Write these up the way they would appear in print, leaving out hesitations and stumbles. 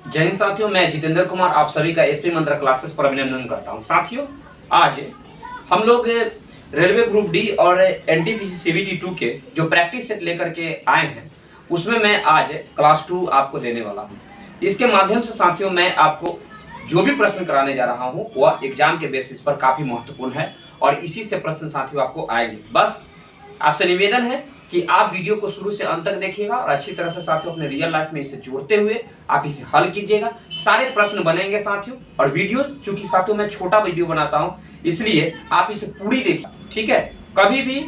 जय हिंद साथियों, मैं जितेंद्र कुमार आप सभी का एसपी मंत्रा क्लासेस पर अभिनंदन करता हूं। साथियों, आज हम लोग रेलवे ग्रुप डी और एनटीपीसी सीबीटी 2 के जो प्रैक्टिस सेट लेकर के आए हैं उसमें मैं आज क्लास 2 आपको देने वाला हूं। इसके माध्यम से साथियों मैं आपको जो भी प्रश्न कराने जा रहा हूं वह एग्जाम के बेसिस पर काफी महत्वपूर्ण है और इसी से प्रश्न साथियों आपको आएंगे। बस आपसे निवेदन है कि आप वीडियो को शुरू से अंत तक देखिएगा और अच्छी तरह से साथियों अपने रियल लाइफ में इसे जोड़ते हुए आप इसे हल कीजिएगा। सारे प्रश्न बनेंगे साथियों, और वीडियो चूंकि साथियों मैं छोटा वीडियो बनाता हूं इसलिए आप इसे पूरी देखिए, ठीक है। कभी भी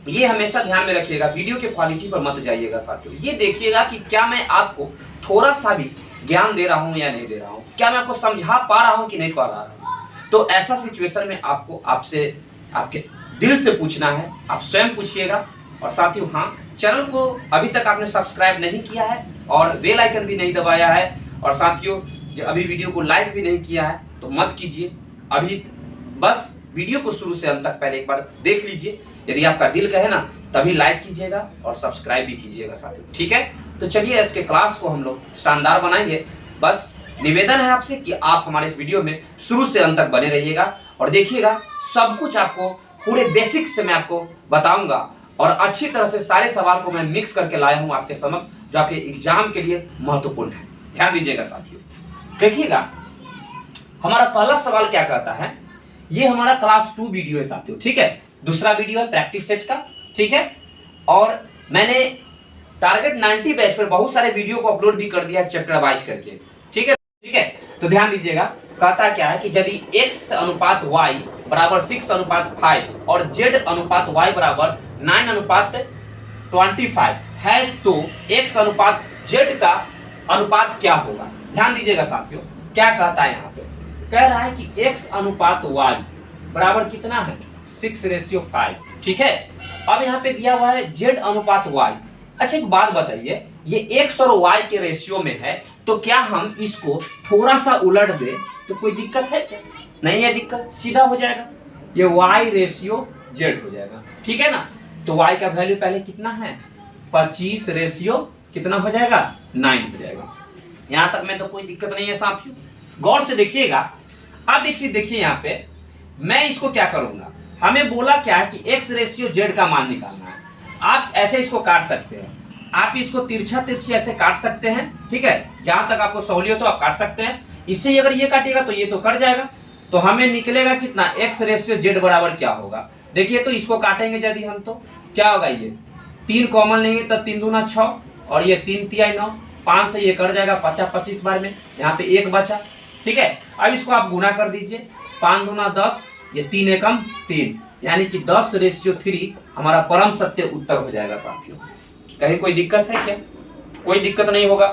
ये हमेशा ध्यान में रखिएगा, वीडियो के क्वालिटी पर मत जाइएगा साथियों। ये देखिएगा कि क्या मैं आपको थोड़ा सा भी ज्ञान दे रहा हूं या नहीं दे रहा हूं, क्या मैं आपको समझा पा रहा हूं कि नहीं पा रहा हूं। तो ऐसा सिचुएशन में आपको आपसे आपके दिल से पूछना है, आप स्वयं पूछिएगा। और साथियों हाँ, चैनल को अभी तक आपने सब्सक्राइब नहीं किया है और बेल आइकन भी नहीं दबाया है, और साथियों जो अभी वीडियो को लाइक भी नहीं किया है तो मत कीजिए अभी। बस वीडियो को शुरू से अंत तक पहले एक बार देख लीजिए, यदि आपका दिल कहे ना तभी लाइक कीजिएगा और सब्सक्राइब भी कीजिएगा साथियों, ठीक है। तो चलिए इसके क्लास को हम लोग शानदार बनाएंगे। बस निवेदन है आपसे कि आप हमारे इस वीडियो में शुरू से अंत तक बने रहिएगा और देखिएगा, सब कुछ आपको पूरे बेसिक से मैं आपको बताऊंगा और अच्छी तरह से सारे सवाल को मैं मिक्स करके लाया हूं आपके समक्ष, जो आपके एग्जाम के लिए महत्वपूर्ण है। ध्यान दीजिएगा साथियों, देखिएगा हमारा पहला सवाल क्या कहता है। ये हमारा क्लास 2 वीडियो है साथियों, ठीक है। दूसरा वीडियो है प्रैक्टिस सेट का, ठीक है। और मैंने टारगेट 90 बैच पर बहुत सारे वीडियो को अपलोड भी कर दिया चैप्टर वाइज करके, ठीक है, ठीक है। तो ध्यान दीजिएगा, कहता क्या है कि यदि x अनुपात y बराबर 6:5 और z अनुपात y बराबर 9:25 है तो x अनुपात z का अनुपात क्या होगा। ध्यान दीजिएगा साथियों, क्या कहता है यहाँ पे, कह रहा है कि x अनुपात y बराबर कितना है 6:5, ठीक है। अब यहाँ पे दिया हुआ है z अनुपात y। अच्छा एक बात बताइए, ये x और y के रेशियो में है तो क्या हम इसको थोड़ा सा उलट दे तो कोई दिक्कत है क्या? नहीं है दिक्कत, सीधा हो जाएगा, ये y रेशियो z हो जाएगा, ठीक है ना। तो y का वैल्यू पहले कितना है 25 रेशियो कितना हो जाएगा 9 हो जाएगा। यहां तक में तो कोई दिक्कत नहीं है साथियों, गौर से देखिएगा। अब एक चीज देखिए, यहाँ पे मैं इसको क्या करूंगा, हमें बोला क्या है कि x रेशियो z का मान निकालना है। आप ऐसे इसको काट सकते हैं, आप इसको तिरछा तिरछी ऐसे काट सकते हैं, ठीक है। जहां तक आपको सहूलियत हो आप काट सकते हैं। इससे अगर ये काटिएगा तो ये तो कट जाएगा, तो हमें निकलेगा कितना x रेशियो z बराबर क्या होगा। देखिए तो इसको काटेंगे यदि हम तो क्या होगा, ये 3 कॉमन लेंगे तो 3 दूना 6 और ये 3 तिहाई 9, 5 से ये कट जाएगा 25 बार में, यहाँ पे 1 बचा, ठीक है। अब इसको आप गुना कर दीजिए, 5 दूना 10, ये 3 एकम 3, यानी कि 10:3 हमारा परम सत्य उत्तर हो जाएगा साथियों। कहीं कोई दिक्कत है क्या? कोई दिक्कत नहीं होगा।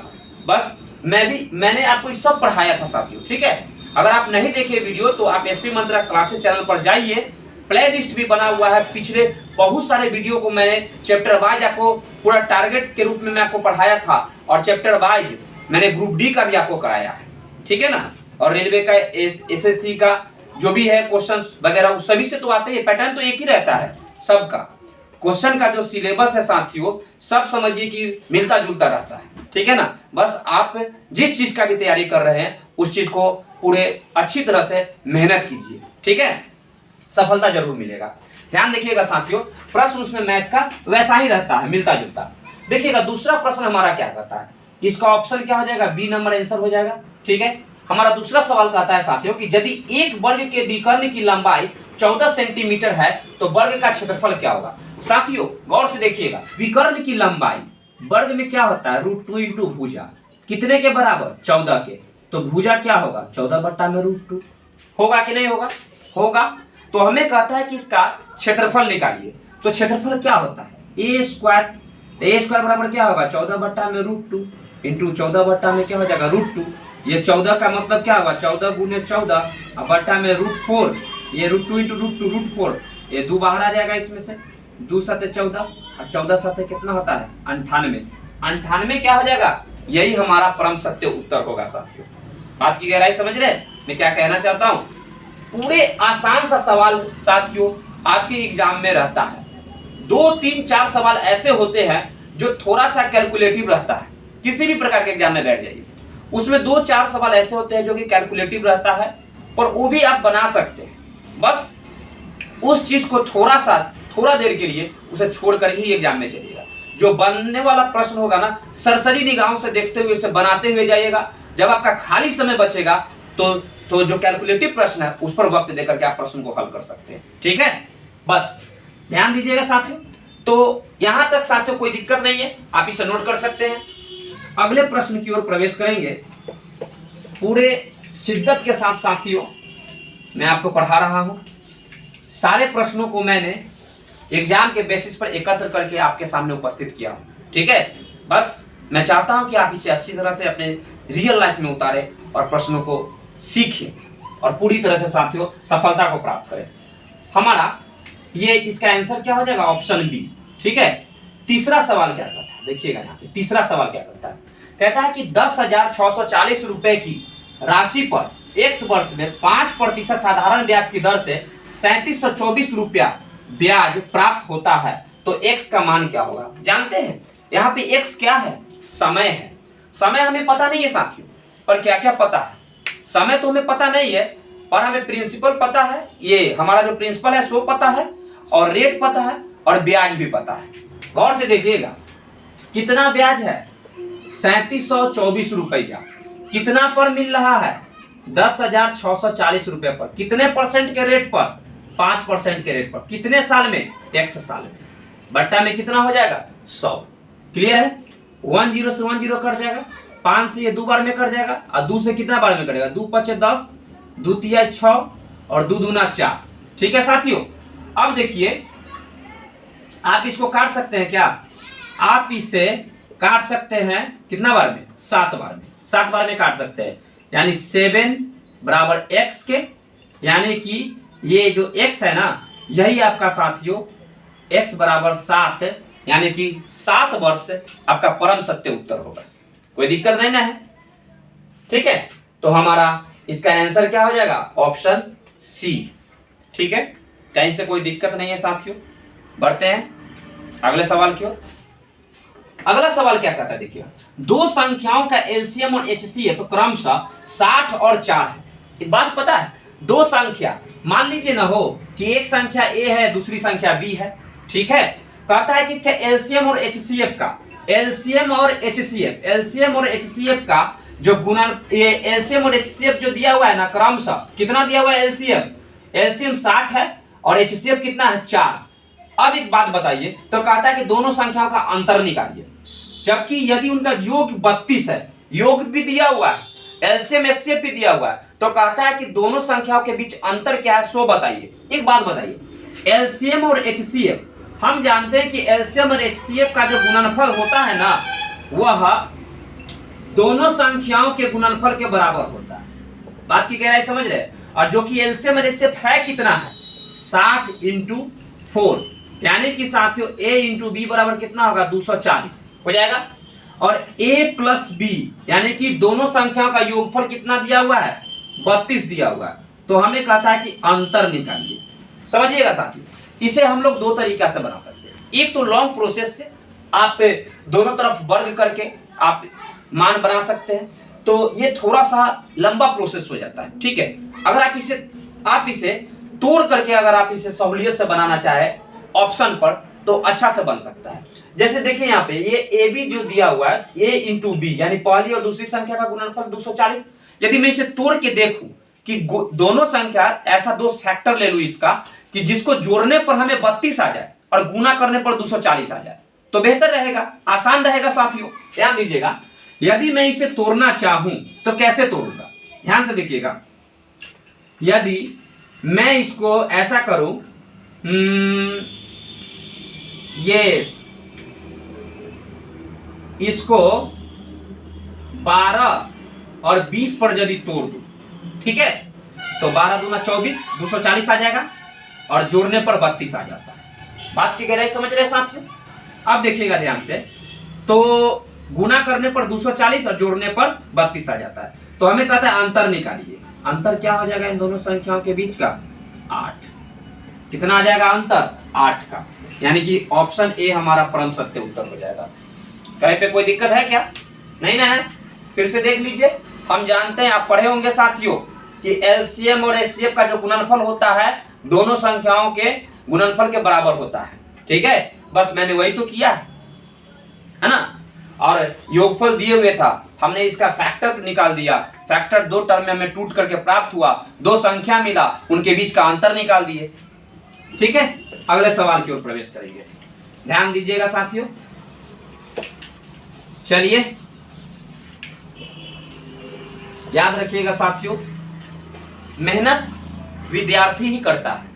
बस मैंने आपको ये सब पढ़ाया था साथियों, ठीक है। अगर आप नहीं देखे वीडियो तो आप एसपी मंत्रा क्लासेस चैनल पर जाइए, प्ले लिस्ट भी बना हुआ है, पिछले बहुत सारे वीडियो को मैंने चैप्टर वाइज आपको पूरा टारगेट के रूप में मैं आपको पढ़ाया था और चैप्टर वाइज मैंने ग्रुप डी का भी आपको कराया है, ठीक है ना। और रेलवे का एसएससी का जो भी है क्वेश्चन वगैरह उस सभी से तो आते हैं, पैटर्न तो एक ही रहता है सबका। क्वेश्चन का जो सिलेबस है साथियों सब समझिए कि मिलता जुलता रहता है, ठीक है ना। बस आप जिस चीज का भी तैयारी कर रहे हैं उस चीज को पूरे अच्छी तरह से मेहनत कीजिए, ठीक है, सफलता जरूर मिलेगा। ध्यान देखिएगा साथियों, प्रश्न उसमें मैथ का वैसा ही रहता है, मिलता जुलता। देखिएगा दूसरा प्रश्न हमारा क्या कहता है, इसका ऑप्शन क्या हो जाएगा, बी नंबर आंसर हो जाएगा, ठीक है। हमारा दूसरा सवाल कहता है साथियों कि यदि एक वर्ग के विकर्ण की लंबाई 14 सेंटीमीटर है तो वर्ग का क्षेत्रफल क्या होगा। साथियों गौर से देखिएगा, विकर्ण की लंबाई वर्ग में क्या होता है √2 इंटू भुजा, कितने के बराबर 14 के, तो भुजा क्या होगा 14/√2 होगा कि नहीं होगा, होगा। तो हमें कहता है कि इसका क्षेत्रफल निकालिए, तो क्षेत्रफल क्या होता है a स्क्वायर, a स्क्वायर बराबर क्या होगा 14/√2 इंटू 14 में क्या हो जाएगा √2, ये 14 का मतलब क्या होगा 14 गुने 14 बट्टा में √4, ये √2 इंटू √4, ये 2 बाहर आ जाएगा इसमें से, 2 7 14 और 14 7 कितना होता है 98 क्या हो जाएगा, यही हमारा परम सत्य उत्तर होगा साथियों। बात की गहराई समझ रहे मैं क्या कहना चाहता हूँ। पूरे आसान सा सवाल साथियों आपके एग्जाम में रहता है, 2 3 4 सवाल ऐसे होते हैं जो थोड़ा सा कैलकुलेटिव रहता है, किसी भी प्रकार के एग्जाम में बैठ जाइए उसमें 2-4 सवाल ऐसे होते हैं जो कि कैलकुलेटिव रहता है, पर वो भी आप बना सकते हैं। बस उस चीज को थोड़ा देर के लिए उसे छोड़कर ही एग्जाम में चलिएगा। जो बनने वाला प्रश्न होगा ना, सरसरी निगाहों से देखते हुए उसे बनाते हुए जाइएगा। जब आपका खाली समय बचेगा तो जो कैलकुलेटिव प्रश्न है उस पर वक्त देकर के आप प्रश्न को हल कर सकते हैं। ठीक है, बस ध्यान दीजिएगा साथियों। तो यहां तक साथियों कोई दिक्कत नहीं है, आप इसे नोट कर सकते हैं। अगले प्रश्न की ओर प्रवेश करेंगे। पूरे शिद्दत के साथ साथियों मैं आपको पढ़ा रहा हूं। सारे प्रश्नों को मैंने एग्जाम के बेसिस पर एकत्र करके आपके सामने उपस्थित किया हूं। ठीक है, बस मैं चाहता हूं कि आप इसे अच्छी तरह से अपने रियल लाइफ में उतारें और प्रश्नों को सीखें और पूरी तरह से साथियों सफलता को प्राप्त करें। हमारा ये इसका आंसर क्या हो जाएगा? Option B. ठीक है, तीसरा सवाल क्या करता है, देखिएगा यहाँ पे तीसरा सवाल क्या करता है। कहता है कि 10,640 रुपए की राशि पर x वर्ष में 5% साधारण ब्याज की दर से 3724 रुपया ब्याज प्राप्त होता है, तो x का मान क्या होगा? जानते हैं यहाँ पे x क्या है? समय है। समय हमें पता नहीं है साथियों, पर क्या क्या पता है? समय तो हमें पता नहीं है, पर हमें प्रिंसिपल पता है। ये हमारा जो प्रिंसिपल है सो पता है, और रेट पता है, और ब्याज भी पता है। गौर से देखिएगा, कितना ब्याज है? 3724 रुपया। कितना पर मिल रहा है? 10,640 रुपए पर। कितने परसेंट के रेट पर? 5% के रेट पर। कितने साल में? 100 साल में। बट्टा में कितना हो जाएगा? 100। क्लियर है? 10 से 10 कट जाएगा, 5 से ये 2 बार में कट जाएगा, और 2 से कितना बार में कटेगा? 2 5 10, 2 3 6, और 2 दूना 4। ठीक है साथियों, अब देखिए आप इसको काट सकते हैं क्या? आप इसे काट सकते हैं कितना बार में? 7 बार में। 7 बार में काट सकते हैं, यानी 7 बराबर x के, यानी कि ये जो x है ना, यही आपका साथियों x बराबर 7, यानी कि 7 वर्ष आपका परम सत्य उत्तर होगा। कोई दिक्कत नहीं ना है? ठीक है, तो हमारा इसका आंसर क्या हो जाएगा? Option C. ठीक है, कहीं से कोई दिक्कत नहीं है साथियों। बढ़ते हैं अगले सवाल की ओर। अगला सवाल क्या कहता है, देखिए, दो संख्याओं का एलसीएम और एचसीएफ क्रमशः 60 और 4 है। एक बात पता है, दो संख्या मान लीजिए ना हो कि एक संख्या ए है, दूसरी संख्या बी है। ठीक है, कहता है कि एलसीएम और एचसीएफ का, एलसीएम और एचसीएफ का जो गुणन, ये एलसीएम और एचसीएफ जो दिया हुआ है ना क्रमशः, कितना दिया हुआ है? एलसीएम 60 है और एचसीएफ कितना है? 4। अब एक बात बताइए, तो कहता है कि दोनों संख्याओं का अंतर निकालिए। जबकि यदि उनका योग 32 है, योग भी दिया हुआ है, एलसीएम एचसीएफ भी दिया हुआ है, तो कहता है कि दोनों संख्याओं के बीच अंतर क्या है, सो बताइए। एक बात बताइए, एलसीएम और एचसीएफ, हम जानते हैं कि एलसीएम और एचसीएफ का जो गुणनफल होता है ना, वह दोनों संख्याओं के गुणनफल के बराबर होता है। बात की गहराई समझ रहे हैं? और जो कि एलसीएम और एचसीएफ है कितना है? 60 × 4, यानी कि साथियों a × b बराबर कितना होगा? 240 हो जाएगा। और a + b, यानी कि दोनों संख्याओं का योगफल कितना दिया हुआ है? 32 दिया हुआ है। तो हमें कहता है कि अंतर निकालिए। समझिएगा साथियों, इसे हम लोग दो तरीका से बना सकते हैं। एक तो लॉन्ग प्रोसेस से, आप दोनों तरफ वर्ग करके आप मान बना सकते हैं, तो ये थोड़ा सा लंबा प्रोसेस हो जाता है। ठीक है, अगर आप इसे तोड़ करके अगर आप इसे सहूलियत से बनाना चाहे ऑप्शन पर, तो अच्छा से बन सकता है। जैसे देखिए यहाँ पे ये ए बी जो दिया हुआ है, a × b, यानी पहली और दूसरी संख्या का गुणनफल 240। यदि मैं इसे तोड़ के देखूं कि दोनों संख्या, ऐसा दो फैक्टर ले लूं इसका कि जिसको जोड़ने पर हमें 32 आ जाए और गुना करने पर 240 आ जाए, तो बेहतर रहेगा, आसान रहेगा साथियों। ध्यान दीजिएगा, यदि मैं इसे तोड़ना चाहूं तो कैसे तोड़ूंगा? ध्यान से देखिएगा, यदि मैं इसको ऐसा करूं, ये इसको 12 और 20 पर यदि तोड़ दूं, ठीक है, तो 12 दूना 24, 240 आ जाएगा, और जोड़ने पर 32 आ जाता है। बात की गहराई समझ रहे साथियों? अब देखिएगा ध्यान से, तो गुना करने पर 240 और जोड़ने पर 32 आ जाता है। तो हमें कहता है अंतर निकालिए। अंतर क्या हो जाएगा इन दोनों संख्याओं के बीच का? 8। कितना आ जाएगा अंतर? 8 का, यानी कि ऑप्शन ए हमारा परम सत्य उत्तर हो जाएगा। कहीं पे कोई दिक्कत है क्या? नहीं ना है? फिर से देख लीजिए। हम जानते हैं, आप पढ़े होंगे साथियों, कि एलसीएम और एचसीएफ का जो गुणनफल होता है दोनों संख्याओं के गुणनफल के बराबर होता है। ठीक है, बस मैंने वही तो किया है ना। और योगफल दिए हुए था, हमने इसका फैक्टर निकाल दिया। फैक्टर दो टर्म में हमें टूट करके प्राप्त हुआ, दो संख्या मिला, उनके बीच का अंतर निकाल दिए। ठीक है, अगले सवाल की ओर प्रवेश करेंगे। ध्यान दीजिएगा साथियों। चलिए, याद रखिएगा साथियों, मेहनत विद्यार्थी ही करता है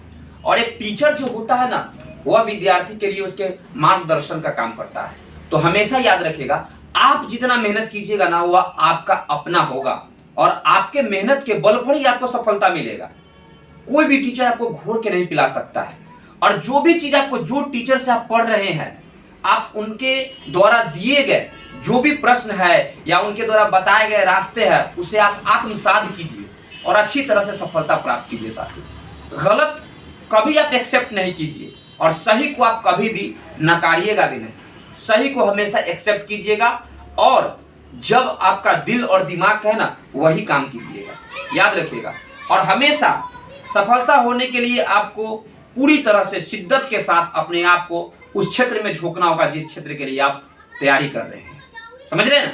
और एक टीचर जो होता है ना, वह विद्यार्थी के लिए उसके मार्गदर्शन का काम करता है। तो हमेशा याद रखिएगा, आप जितना मेहनत कीजिएगा ना, वह आपका अपना होगा और आपके मेहनत के बल पर ही आपको सफलता मिलेगा। कोई भी टीचर आपको घोर के नहीं पिला सकता है। और जो भी चीज आपको, जो टीचर से आप पढ़ रहे हैं, आप उनके द्वारा दिए गए जो भी प्रश्न है या उनके द्वारा बताए गए रास्ते हैं, उसे आप आत्मसात कीजिए और अच्छी तरह से सफलता प्राप्त कीजिए साथियों। गलत कभी आप एक्सेप्ट नहीं कीजिए और सही को आप कभी भी नकारिएगा भी नहीं। सही को हमेशा एक्सेप्ट कीजिएगा और जब आपका दिल और दिमाग है ना, वही काम कीजिएगा। याद रखिएगा, और हमेशा सफलता होने के लिए आपको पूरी तरह से शिद्दत के साथ अपने आप को उस क्षेत्र में झोंकना होगा जिस क्षेत्र के लिए आप तैयारी कर रहे हैं। समझ रहे हैं ना।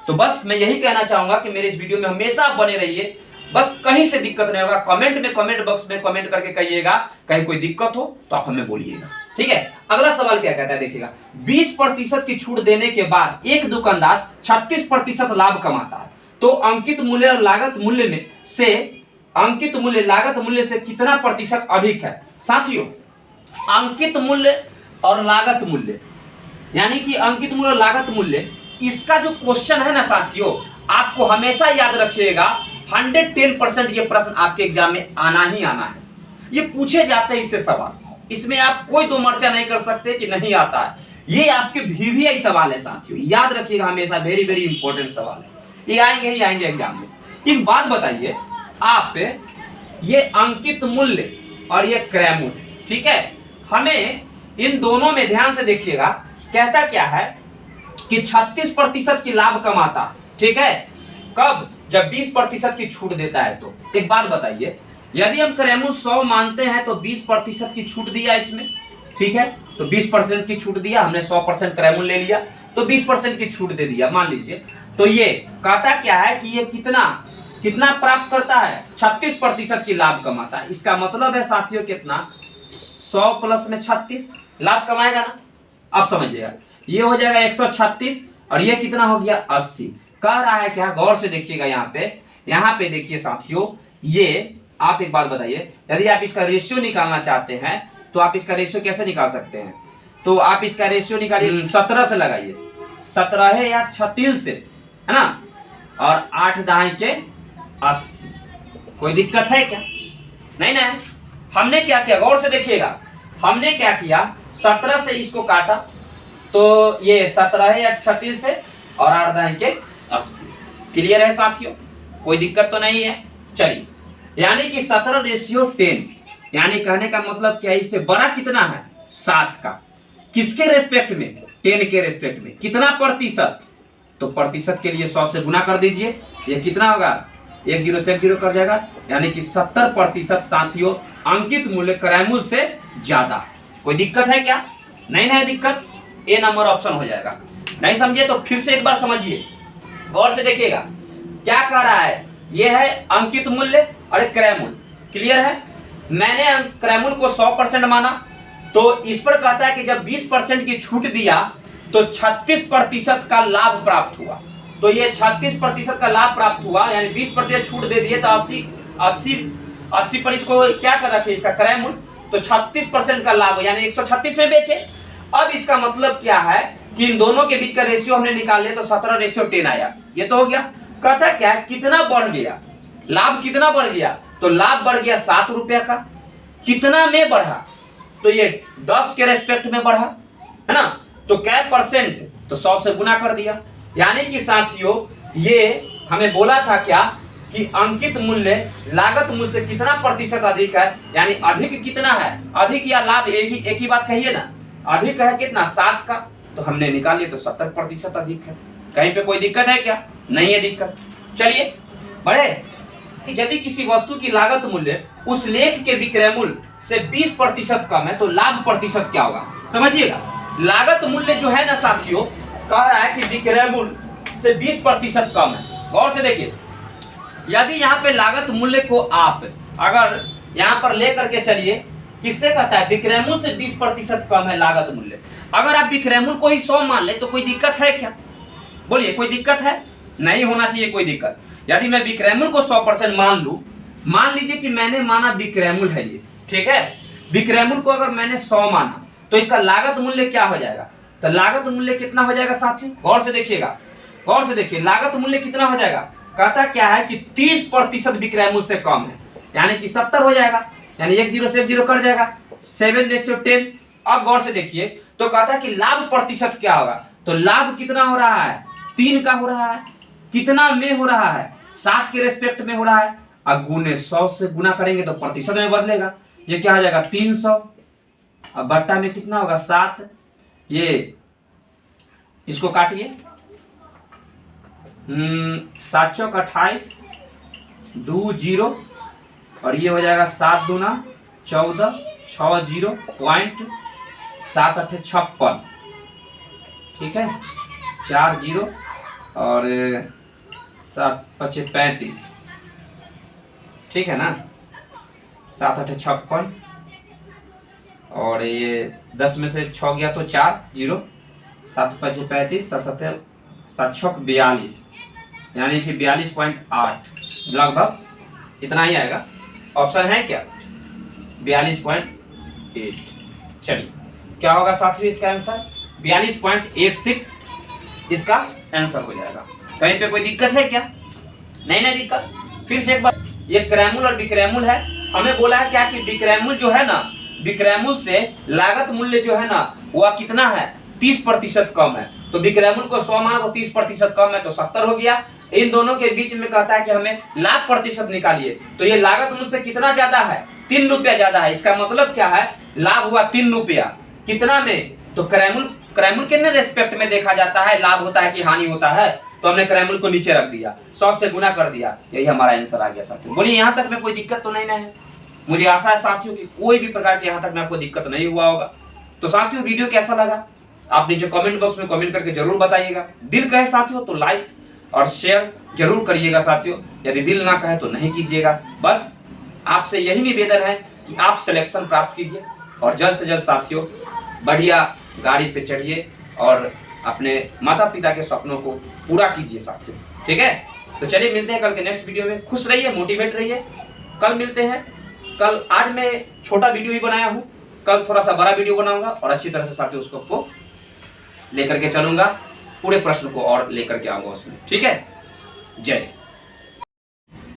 तो बस मैं यही कहना चाहूंगा कि मेरे इस वीडियो में हमेशा आप बने रहिए। बस कहीं से दिक्कत नहीं होगा, कमेंट बॉक्स में कमेंट करके कहिएगा। कहीं कोई दिक्कत हो तो आप हमें बोलिएगा। ठीक है, अगला सवाल क्या कहता है देखिएगा। 20% की छूट देने के बाद एक दुकानदार 36% लाभ कमाता है, तो अंकित मूल्य और लागत मूल्य में से अंकित मूल्य लागत मूल्य से कितना प्रतिशत अधिक है। साथियों, अंकित मूल्य और लागत मूल्य, यानी कि अंकित मूल्य और लागत मूल्य, इसका जो क्वेश्चन है ना साथियों, आपको हमेशा याद रखिएगा, 110% ये प्रश्न आपके एग्जाम में आना ही आना है। ये पूछे जाते हैं इससे सवाल, इसमें आप कोई दो मर्चा नहीं कर सकते कि नहीं आता है। ये आपके VVI सवाल है साथियों, याद रखिएगा हमेशा, वेरी वेरी इंपॉर्टेंट सवाल है। ये आएंगे ही आएंगे एग्जाम में। एक बात बताइए आप, ये अंकित मूल्य और ये क्रय मूल्य, ठीक है, हमें इन दोनों में ध्यान से देखिएगा, कहता क्या है कि 36% की लाभ कमाता है। ठीक है, कब? जब 20% की छूट देता है। तो एक बात बताइए, यदि हम क्रय मूल्य 100 मानते हैं तो 20% की छूट दिया इसमें। ठीक है, तो 20% की छूट दिया, हमने 100% क्रय मूल्य ले लिया, तो 20% की छूट दे दिया मान लीजिए। तो ये कहता क्या है कि ये कितना प्राप्त करता है, 36% की लाभ कमाता है। इसका मतलब है साथियों कितना, 100 प्लस में 36 लाभ कमाएगा ना। आप समझिएगा, ये हो जाएगा 136 और ये कितना हो गया 80। कह रहा है क्या, गौर से देखिएगा यहाँ पे देखिए साथियों, ये आप एक बात बताइए, यदि आप इसका रेशियो निकालना चाहते हैं तो आप इसका रेशियो कैसे निकाल सकते हैं। तो आप इसका रेशियो निकालिए, 17 से लगाइए, 17 है या 36 से, है ना, और 8 दाएं के 80। कोई दिक्कत है क्या? नहीं ना। हमने क्या किया, गौर से देखिएगा, हमने क्या किया, 17 से इसको काटा तो ये 17 है या 36 से और 8 दाएं के 80। क्लियर है साथियों, कोई दिक्कत तो नहीं है। चलिए, यानी कि 17:10, यानी कहने का मतलब क्या है, इससे बड़ा कितना है 7 का, किसके रेस्पेक्ट में, 10 के रेस्पेक्ट में। कितना प्रतिशत, तो प्रतिशत के लिए 100 से गुना कर दीजिए, ये कितना होगा, 1 0 से 1 0 कर जाएगा, यानी कि 70% साथियों अंकित मूल्य क्रय मूल्य से ज्यादा है। कोई दिक्कत है क्या? नहीं है दिक्कत, ए नंबर ऑप्शन हो जाएगा। नहीं समझे तो फिर से एक बार समझिए, गौर से देखिएगा क्या कह रहा है। यह है अंकित मूल्य और क्रय मूल्य, क्लियर है। मैंने क्रय मूल्य को 100% माना, तो इस पर कहता है कि जब 20% की छूट दिया तो 36% का लाभ प्राप्त हुआ। तो ये 36% का लाभ प्राप्त हुआ, यानी 20% छूट दे दिए तो 80 पर इसको क्या कर रखे, इसका क्रय मूल्य, तो 36% का लाभ, यानी 136 में बेचे। अब इसका मतलब क्या है कि इन दोनों के बीच का रेशियो हमने निकाल लिया, तो 17:10 आया। ये तो हो गया। कहता क्या है, कितना बढ़ गया लाभ, कितना बढ़ गया, तो लाभ बढ़ गया 7 रुपया का। कितना में बढ़ा, तो ये 10 के रेस्पेक्ट में बढ़ा, है ना। तो क्या परसेंट, तो 100 से गुना कर दिया। यानी कि साथियों ये हमें बोला था क्या कि अंकित मूल्य लागत मूल्य से कितना प्रतिशत अधिक है, यानी अधिक कितना है, अधिक या लाभ, एक ही बात कहिए ना। अधिक है कितना, 7 का, तो हमने निकाल लिया, तो 70% अधिक है। कहीं पे कोई दिक्कत है क्या? नहीं है दिक्कत। चलिए बढ़े कि यदि किसी वस्तु की लागत मूल्य उस लेख के विक्रय मूल्य से 20% कम है तो लाभ प्रतिशत क्या होगा। समझिएगा, लागत मूल्य जो है ना साथियों, कह रहा है कि विक्रय मूल्य से 20% कम है। गौर से देखिए, यदि यहाँ पे लागत मूल्य को आप अगर यहाँ पर लेकर के चलिए, किससे कहता है, विक्रय मूल्य से 20% कम है लागत मूल्य। अगर आप विक्रय मूल्य को ही 100 मान ले तो कोई दिक्कत है क्या? बोलिए, कोई दिक्कत है? नहीं होना चाहिए कोई दिक्कत। यदि मैं विक्रय मूल्य को 100% मान लूं, मान लीजिए कि मैंने माना विक्रय मूल्य है ये, ठीक है, विक्रय मूल्य को अगर मैंने 100 माना तो इसका लागत मूल्य क्या हो जाएगा? तो लागत मूल्य कितना हो जाएगा साथियों? गौर से देखिएगा, गौर से देखिए, लागत मूल्य कितना हो जाएगा? कहता क्या है कि 30% विक्रय मूल्य से कम है, यानी कि 70 हो जाएगा, यानी 1 0 से 1 0 कट जाएगा, 7:10। अब गौर से देखिए, तो कहता है कि लाभ प्रतिशत क्या होगा? तो लाभ कितना हो रहा है? 3 का हो रहा है। कितना में हो रहा है? 7 के रेस्पेक्ट में हो रहा है। अब गुने 100 से गुना करेंगे तो प्रतिशत में बदलेगा। ये क्या हो जाएगा? 300। अब बट्टा में कितना होगा? 7। ये इसको काटिए, 7 चौक 28, 2 0, और ये हो जाएगा 7 दूना 14, 6 0 पॉइंट 7 8 56, ठीक है, 4 0 और 7 5 35, ठीक है ना, 7 8 56, और ये 10 में से 6 गया तो 4 0, 7 5 35, 7 7 6 42, यानी कि 42.8 लगभग इतना ही आएगा। ऑप्शन है क्या? 42.8। चलिए, क्या होगा साथियों इसका आंसर? 42.86 इसका आंसर हो जाएगा। कहीं पे कोई दिक्कत है क्या? नहीं ना दिक्कत। फिर से एक बार, ये क्रय मूल्य और विक्रय मूल्य है। हमें बोला है क्या कि विक्रय मूल्य जो है ना, विक्रय मूल्य से लागत मूल्य जो है ना वह कितना है? 30% कम है। तो विक्रय मूल्य को 100 माना तो 30% कम है तो 70 हो गया। इन दोनों के बीच में कहता है कि हमें लाभ प्रतिशत निकालिए, तो ये लागत मूल्य से कितना ज्यादा है? 3 रुपया ज्यादा है। इसका मतलब क्या है? लाभ हुआ 3 रुपया। कितना में? तो क्रय मूल्य कितने रेस्पेक्ट में देखा जाता है? लाभ होता है कि हानि होता है? तो हमने क्रय मूल्य को नीचे रख दिया, 100 से गुना कर दिया, यही हमारा आंसर आ गया साथियों। बोलिए, यहाँ तक में कोई दिक्कत तो नहीं ना है? मुझे आशा है साथियों कि कोई भी प्रकार के यहाँ तक में आपको दिक्कत नहीं हुआ होगा। तो साथियों, वीडियो कैसा लगा आप नीचे कमेंट बॉक्स में कमेंट करके जरूर बताइएगा। दिल कहे साथियों तो लाइक और शेयर जरूर करिएगा साथियों। यदि दिल ना कहे तो नहीं कीजिएगा। बस आपसे यही निवेदन है कि आप सिलेक्शन प्राप्त कीजिए और जल्द से जल्द साथियों बढ़िया गाड़ी पे चढ़िए और अपने माता पिता के सपनों को पूरा कीजिए साथियों, ठीक है। तो चलिए, मिलते हैं कल के नेक्स्ट वीडियो में। खुश रहिए, मोटिवेट रहिए। कल मिलते हैं। कल आज मैं छोटा वीडियो ही बनाया हूँ, कल थोड़ा सा बड़ा वीडियो बनाऊंगा और अच्छी तरह से साथियों उसको आपको लेकर के चलूंगा, पूरे प्रश्न को और लेकर के आऊंगा उसमें, ठीक है। जय हिंद।